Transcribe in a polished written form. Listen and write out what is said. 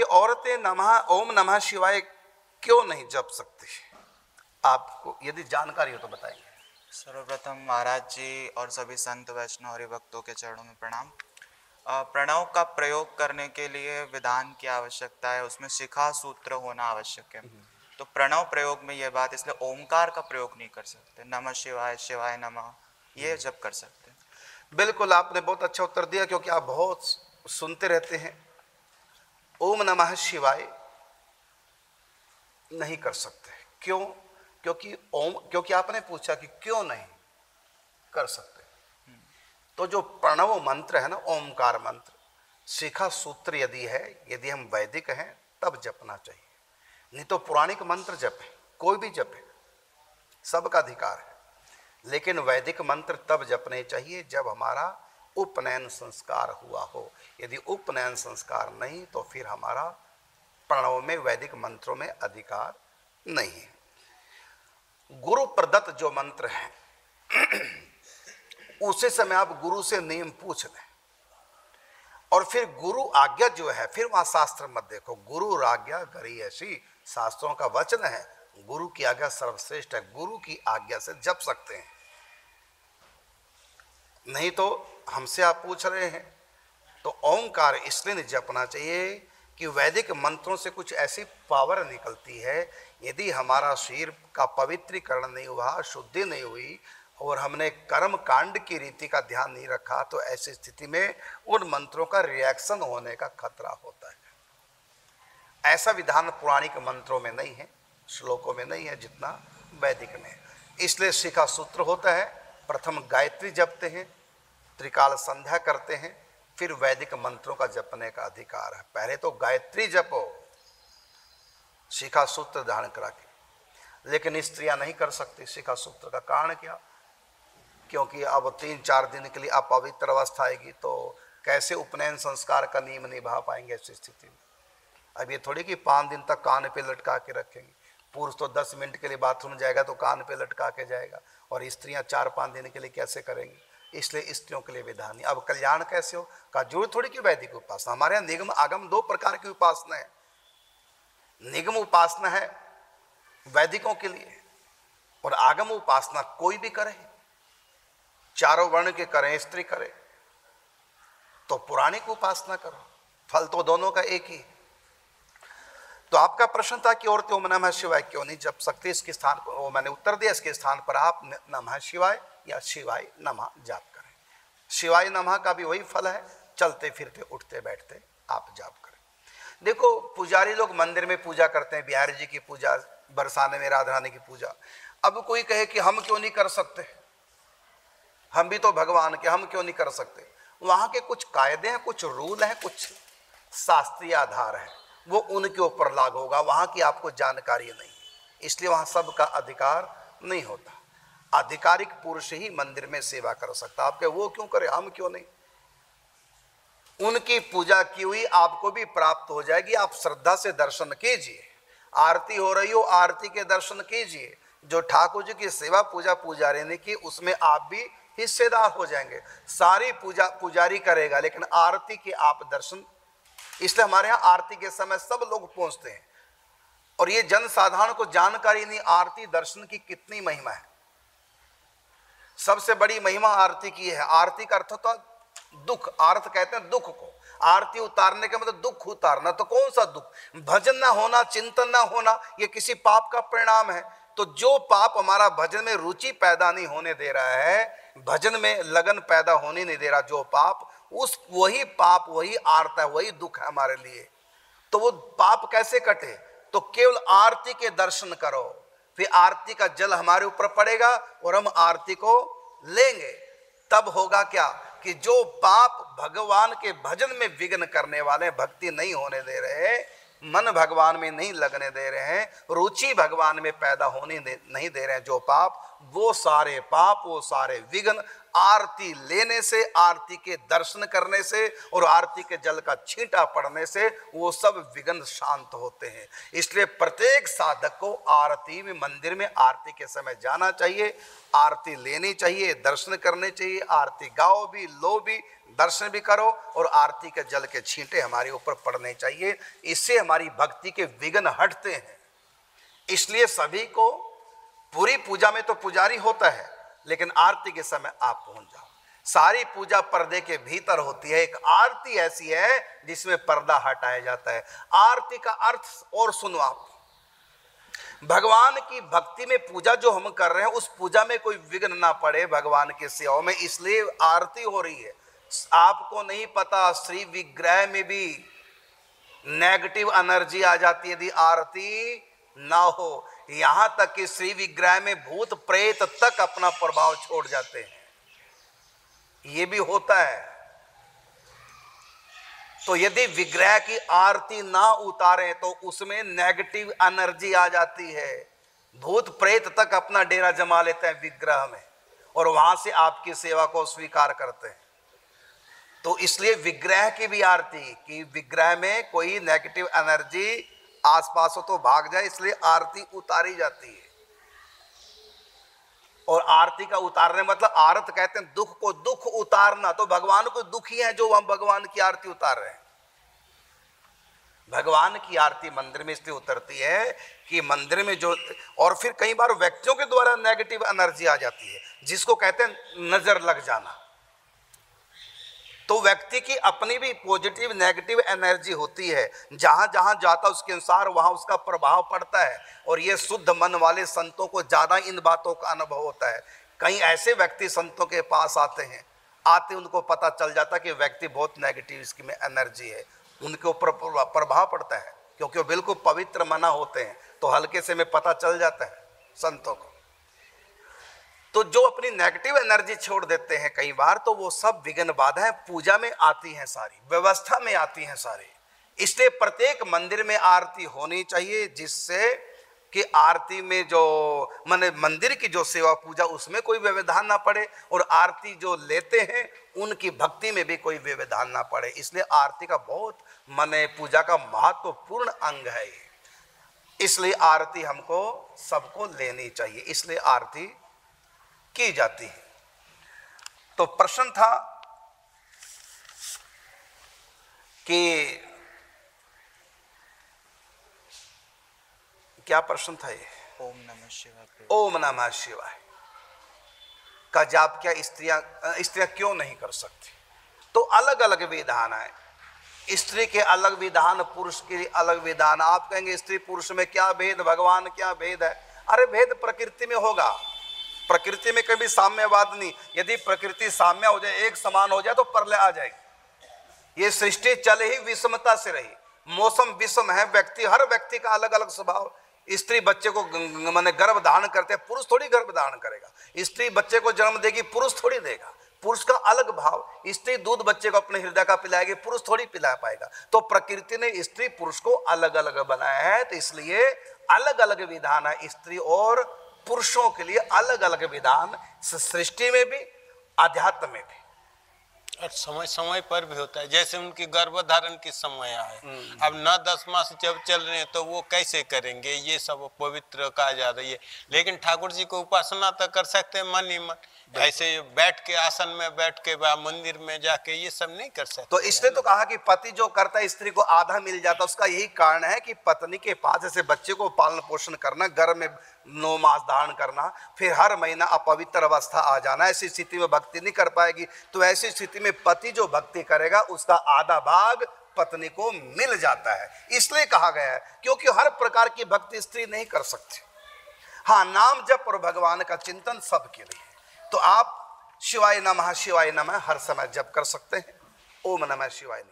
कि औरतें नमः ओम नमः शिवाय क्यों नहीं जप सकती? आपको यदि जानकारी हो तो बताइए। सर्वप्रथम महाराज जी और सभी संत वैष्णव हरिभक्तों के चरणों में प्रणाम। प्रणव का प्रयोग करने के लिए विधान की आवश्यकता है, उसमें शिखा सूत्र होना आवश्यक है। तो प्रणव प्रयोग में यह बात, इसलिए ओमकार का प्रयोग नहीं कर सकते। नमः शिवाय, शिवाय नमः, ये जब कर सकते हैं। बिल्कुल, आपने बहुत अच्छा उत्तर दिया, क्योंकि आप बहुत सुनते रहते हैं। ओम नमः शिवाय नहीं कर सकते। क्यों? क्योंकि आपने पूछा कि क्यों नहीं कर सकते। तो जो प्रणव मंत्र है ना, ओमकार मंत्र, शिखा सूत्र यदि है, यदि हम वैदिक हैं तब जपना चाहिए, नहीं तो पुराणिक मंत्र जपे, कोई भी जपे, सबका अधिकार है। लेकिन वैदिक मंत्र तब जपने चाहिए जब हमारा उपनयन संस्कार हुआ हो। यदि उपनयन संस्कार नहीं तो फिर हमारा प्रणव में, वैदिक मंत्रों में अधिकार नहीं है। गुरु प्रदत्त जो मंत्र है उसी समय आप गुरु से नियम पूछ लें, और फिर गुरु आज्ञा जो है, फिर वहां शास्त्र मत देखो। गुरु आज्ञा करी ऐसी, शास्त्रों का वचन है, गुरु की आज्ञा सर्वश्रेष्ठ है। गुरु की आज्ञा से जप सकते हैं। नहीं तो हमसे आप पूछ रहे हैं, तो ओंकार इसलिए नहीं जपना चाहिए कि वैदिक मंत्रों से कुछ ऐसी पावर निकलती है, यदि हमारा शरीर का पवित्रीकरण नहीं हुआ, शुद्धि नहीं हुई, और हमने कर्म कांड की रीति का ध्यान नहीं रखा, तो ऐसी स्थिति में उन मंत्रों का रिएक्शन होने का खतरा होता है। ऐसा विधान पुराणिक मंत्रों में नहीं है, श्लोकों में नहीं है, जितना वैदिक में है। इसलिए शिखा सूत्र होता है। प्रथम गायत्री जपते हैं, त्रिकाल संध्या करते हैं, फिर वैदिक मंत्रों का जपने का अधिकार है। पहले तो गायत्री जपो शिखा सूत्र धारण करा के, लेकिन स्त्रियां नहीं कर सकती शिखा सूत्र का। कारण क्या? क्योंकि अब 3-4 दिन के लिए अपवित्र अवस्था आएगी, तो कैसे उपनयन संस्कार का नियम निभा पाएंगे ऐसी स्थिति में? अब ये थोड़ी कि 5 दिन तक कान पे लटका के रखेंगे। पुरुष तो 10 मिनट के लिए बाथरूम जाएगा तो कान पे लटका के जाएगा, और स्त्रियां 4-5 दिन के लिए कैसे करेंगी? इसलिए स्त्रियों के लिए विधान नहीं। अब कल्याण कैसे हो का जरूर थोड़ी कि वैदिक उपासना। हमारे यहाँ निगम आगम 2 प्रकार की उपासना है। निगम उपासना है वैदिकों के लिए, और आगम उपासना कोई भी करे, चारों वर्ण के करें, स्त्री करे, तो पुराणिक उपासना करो, फल तो दोनों का एक ही। तो आपका प्रश्न था कि औरतें ओम नमः शिवाय क्यों नहीं जप सकती, इसके स्थान पर वो मैंने उत्तर दिया। इसके स्थान पर आप नमः शिवाय या शिवाय नमः जाप करें। शिवाय नमः का भी वही फल है, चलते फिरते उठते बैठते आप जाप करें। देखो, पुजारी लोग मंदिर में पूजा करते हैं, बिहारी जी की पूजा, बरसाने में राधा रानी की पूजा। अब कोई कहे कि हम क्यों नहीं कर सकते, हम भी तो भगवान के, हम क्यों नहीं कर सकते? वहां के कुछ कायदे हैं, कुछ रूल हैं, कुछ शास्त्रीय आधार है, वो उनके ऊपर लागू होगा। वहां की आपको जानकारी नहीं है, इसलिए वहां सबका अधिकार नहीं होता। आधिकारिक पुरुष ही मंदिर में सेवा कर सकता। आपके वो क्यों करे, हम क्यों नहीं? उनकी पूजा की हुई आपको भी प्राप्त हो जाएगी। आप श्रद्धा से दर्शन कीजिए, आरती हो रही हो आरती के दर्शन कीजिए। जो ठाकुर जी की सेवा पूजा पुजारी ने की, उसमें आप भी हिस्सेदार हो जाएंगे। सारी पूजा पुजारी करेगा, लेकिन आरती के आप दर्शन। इसलिए हमारे यहाँ आरती के समय सब लोग पहुंचते हैं, और ये जन साधारण को जानकारी नहीं आरती दर्शन की कितनी महिमा है। सबसे बड़ी महिमा आरती की है। आरती का अर्थ होता दुख, आरत कहते हैं दुख को। आरती उतारने का मतलब दुख उतारना। तो कौन सा दुख? भजन ना होना, चिंतन ना होना, ये किसी पाप का परिणाम है। तो जो पाप हमारा भजन में रुचि पैदा नहीं होने दे रहा है, भजन में लगन पैदा होने नहीं दे रहा, जो पाप, उस वही पाप, वही आरता है, वही दुख है हमारे लिए। तो वो पाप कैसे कटे? तो केवल आरती के दर्शन करो, फिर आरती का जल हमारे ऊपर पड़ेगा और हम आरती को लेंगे। तब होगा क्या कि जो पाप भगवान के भजन में विघ्न करने वाले, भक्ति नहीं होने दे रहे, मन भगवान में नहीं लगने दे रहे हैं, रुचि भगवान में पैदा होने नहीं दे रहे हैं, जो पाप, वो सारे पाप, वो सारे विघ्न आरती लेने से, आरती के दर्शन करने से और आरती के जल का छींटा पड़ने से वो सब विघ्न शांत होते हैं। इसलिए प्रत्येक साधक को आरती में, मंदिर में आरती के समय जाना चाहिए, आरती लेनी चाहिए, दर्शन करने चाहिए, आरती गाओ भी, लो भी, दर्शन भी करो और आरती के जल के छींटे हमारे ऊपर पड़ने चाहिए। इससे हमारी भक्ति के विघ्न हटते हैं। इसलिए सभी को, पूरी पूजा में तो पुजारी होता है, लेकिन आरती के समय आप पहुंच जाओ। सारी पूजा पर्दे के भीतर होती है, एक आरती ऐसी है जिसमें पर्दा हटाया जाता है। आरती का अर्थ और सुनो आप, भगवान की भक्ति में पूजा जो हम कर रहे हैं उस पूजा में कोई विघ्न ना पड़े भगवान की सेवा में, इसलिए आरती हो रही है। आपको नहीं पता श्री विग्रह में भी नेगेटिव एनर्जी आ जाती है यदि आरती ना हो। यहां तक कि श्री विग्रह में भूत प्रेत तक अपना प्रभाव छोड़ जाते हैं, ये भी होता है। तो यदि विग्रह की आरती ना उतारें तो उसमें नेगेटिव एनर्जी आ जाती है, भूत प्रेत तक अपना डेरा जमा लेते हैं विग्रह में और वहां से आपकी सेवा को स्वीकार करते हैं। तो इसलिए विग्रह की भी आरती, कि विग्रह में कोई नेगेटिव एनर्जी आसपास हो तो भाग जाए, इसलिए आरती उतारी जाती है। और आरती का उतारने मतलब आरत कहते हैं दुख को दुख उतारना, तो भगवान को दुखी है जो हम भगवान की आरती उतार रहे हैं। भगवान की आरती मंदिर में इसलिए उतरती है कि मंदिर में जो, और फिर कई बार व्यक्तियों के द्वारा नेगेटिव एनर्जी आ जाती है जिसको कहते हैं नजर लग जाना। तो व्यक्ति की अपनी भी पॉजिटिव नेगेटिव एनर्जी होती है, जहां जहां जाता उसके अनुसार वहां उसका प्रभाव पड़ता है। और ये शुद्ध मन वाले संतों को ज्यादा इन बातों का अनुभव होता है। कई ऐसे व्यक्ति संतों के पास आते हैं, आते उनको पता चल जाता कि व्यक्ति बहुत नेगेटिव इसकी में एनर्जी है, उनके ऊपर प्रभाव पड़ता है, क्योंकि वो बिल्कुल पवित्र मना होते हैं, तो हल्के से में पता चल जाता है संतों को। तो जो अपनी नेगेटिव एनर्जी छोड़ देते हैं कई बार, तो वो सब विघ्न बाधाएं पूजा में आती हैं, सारी व्यवस्था में आती हैं सारी। इसलिए प्रत्येक मंदिर में आरती होनी चाहिए, जिससे कि आरती में जो माने मंदिर की जो सेवा पूजा उसमें कोई व्यवधान ना पड़े और आरती जो लेते हैं उनकी भक्ति में भी कोई व्यवधान ना पड़े। इसलिए आरती का बहुत माने पूजा का महत्वपूर्ण अंग है ये। इसलिए आरती हमको सबको लेनी चाहिए, इसलिए आरती की जाती है। तो प्रश्न था कि क्या प्रश्न था ये? ओम नमः शिवाय। ओम नमः शिवाय का जाप क्या स्त्रियां क्यों नहीं कर सकती? तो अलग अलग विधान है, स्त्री के अलग विधान, पुरुष के अलग विधान। आप कहेंगे स्त्री पुरुष में क्या भेद, भगवान क्या भेद है? अरे भेद प्रकृति में होगा, प्रकृति में कभी साम्यवाद नहीं। यदि प्रकृति साम्य हो जाए, एक समान हो जाए, तो प्रलय आ जाएगी। ये सृष्टि चले ही विषमता से रही, मौसम विषम है, व्यक्ति हर व्यक्ति का अलग अलग स्वभाव। स्त्री बच्चे को माने गर्भ धारण करते हैं, पुरुष थोड़ी गर्भ धारण करेगा। स्त्री बच्चे को जन्म देगी, पुरुष थोड़ी देगा, पुरुष का अलग भाव। स्त्री दूध बच्चे को अपने हृदय का पिलाएगी, पुरुष थोड़ी पिला पाएगा। तो प्रकृति ने स्त्री पुरुष को अलग अलग बनाया है, तो इसलिए अलग अलग विधान है। स्त्री और पुरुषों के लिए अलग अलग विधान सृष्टि में भी, अध्यात्म में भी। और समय समय पर भी होता है, जैसे उनकी गर्भधारण की समय आए, अब 9-10 मास जब चल रहे हैं तो वो कैसे करेंगे, ये सब पवित्र कहा जा रही है। लेकिन ठाकुर जी को उपासना तो कर सकते हैं मन ही मन, ऐसे बैठ के आसन में बैठ के मंदिर में जाके ये सब नहीं कर सकते। तो इसलिए तो कहा कि पति जो करता है स्त्री को आधा मिल जाता। उसका यही कारण है कि पत्नी के पास ऐसे बच्चे को पालन पोषण करना, गर्भ में 9 मास धारण करना, फिर हर महीना अपवित्र अवस्था आ जाना, ऐसी स्थिति में भक्ति नहीं कर पाएगी। तो ऐसी स्थिति में पति जो भक्ति करेगा उसका आधा भाग पत्नी को मिल जाता है। इसलिए कहा गया है, क्योंकि हर प्रकार की भक्ति स्त्री नहीं कर सकती। हाँ, नाम जप और भगवान का चिंतन सबके लिए। तो आप शिवाय नमः हर समय जप कर सकते हैं। ओम नमः शिवाय।